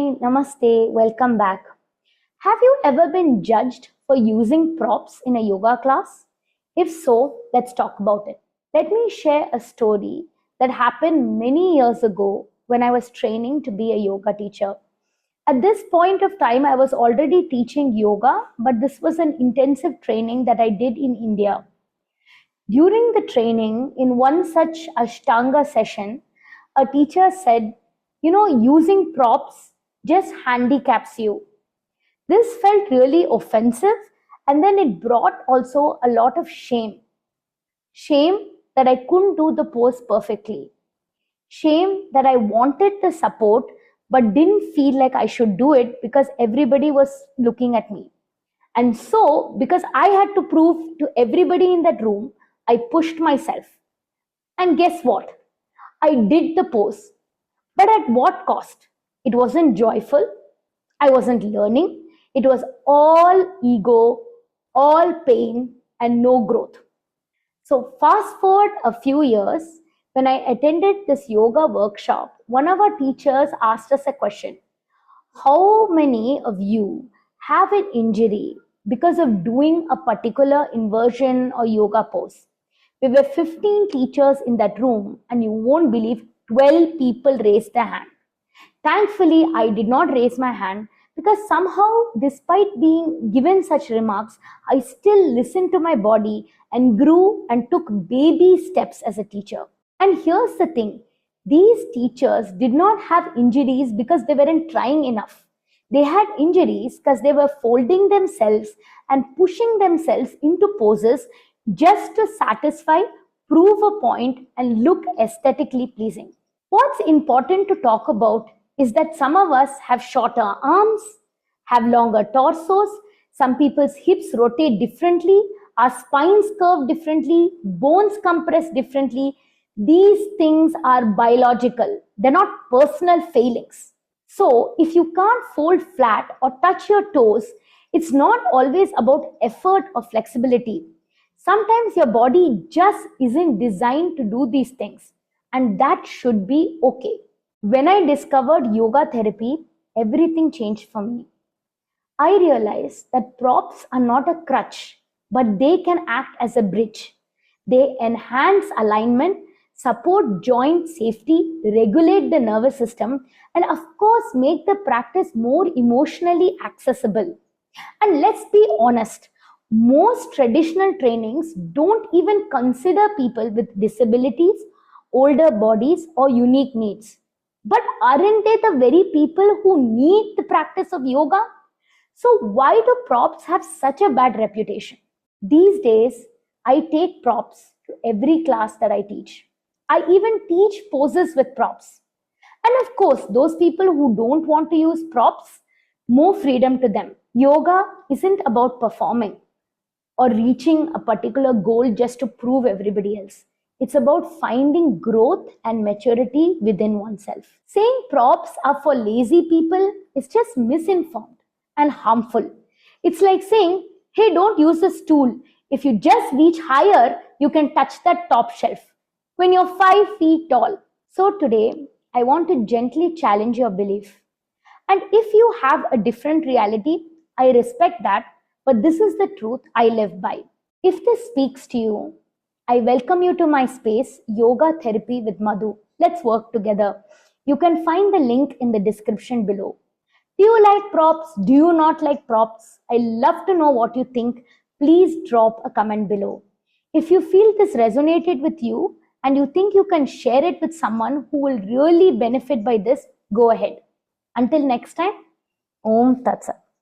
Namaste, welcome back. Have you ever been judged for using props in a yoga class? If so, let's talk about it. Let me share a story that happened many years ago when I was training to be a yoga teacher. At this point of time, I was already teaching yoga, but this was an intensive training that I did in India. During the training, in one such Ashtanga session, a teacher said, using props just handicaps you. This felt really offensive, and then it brought also a lot of shame. Shame that I couldn't do the pose perfectly. Shame that I wanted the support but didn't feel like I should do it because everybody was looking at me. And so, because I had to prove to everybody in that room, I pushed myself. And guess what? I did the pose. But at what cost? It wasn't joyful. I wasn't learning. It was all ego, all pain, and no growth. So fast forward a few years, when I attended this yoga workshop, one of our teachers asked us a question. How many of you have an injury because of doing a particular inversion or yoga pose? We were 15 teachers in that room, and you won't believe 12 people raised their hand. Thankfully, I did not raise my hand because somehow, despite being given such remarks, I still listened to my body and grew and took baby steps as a teacher. And here's the thing, these teachers did not have injuries because they weren't trying enough. They had injuries because they were folding themselves and pushing themselves into poses just to satisfy, prove a point, and look aesthetically pleasing. What's important to talk about is that some of us have shorter arms, have longer torsos, some people's hips rotate differently, our spines curve differently, bones compress differently. These things are biological, they're not personal failings. So if you can't fold flat or touch your toes, it's not always about effort or flexibility. Sometimes your body just isn't designed to do these things, and that should be okay. When I discovered yoga therapy, everything changed for me. I realized that props are not a crutch, but they can act as a bridge. They enhance alignment, support joint safety, regulate the nervous system, and of course make the practice more emotionally accessible. And let's be honest, most traditional trainings don't even consider people with disabilities, older bodies, or unique needs. But aren't they the very people who need the practice of yoga? So why do props have such a bad reputation? These days, I take props to every class that I teach. I even teach poses with props. And of course, those people who don't want to use props, more freedom to them. Yoga isn't about performing or reaching a particular goal just to prove everybody else. It's about finding growth and maturity within oneself. Saying props are for lazy people is just misinformed and harmful. It's like saying, hey, don't use the stool. If you just reach higher, you can touch that top shelf when you're 5 feet tall. So today, I want to gently challenge your belief. And if you have a different reality, I respect that, but this is the truth I live by. If this speaks to you, I welcome you to my space, Yoga Therapy with Madhu. Let's work together. You can find the link in the description below. Do you like props? Do you not like props? I love to know what you think. Please drop a comment below. If you feel this resonated with you and you think you can share it with someone who will really benefit by this, go ahead. Until next time, Om Tat Sat.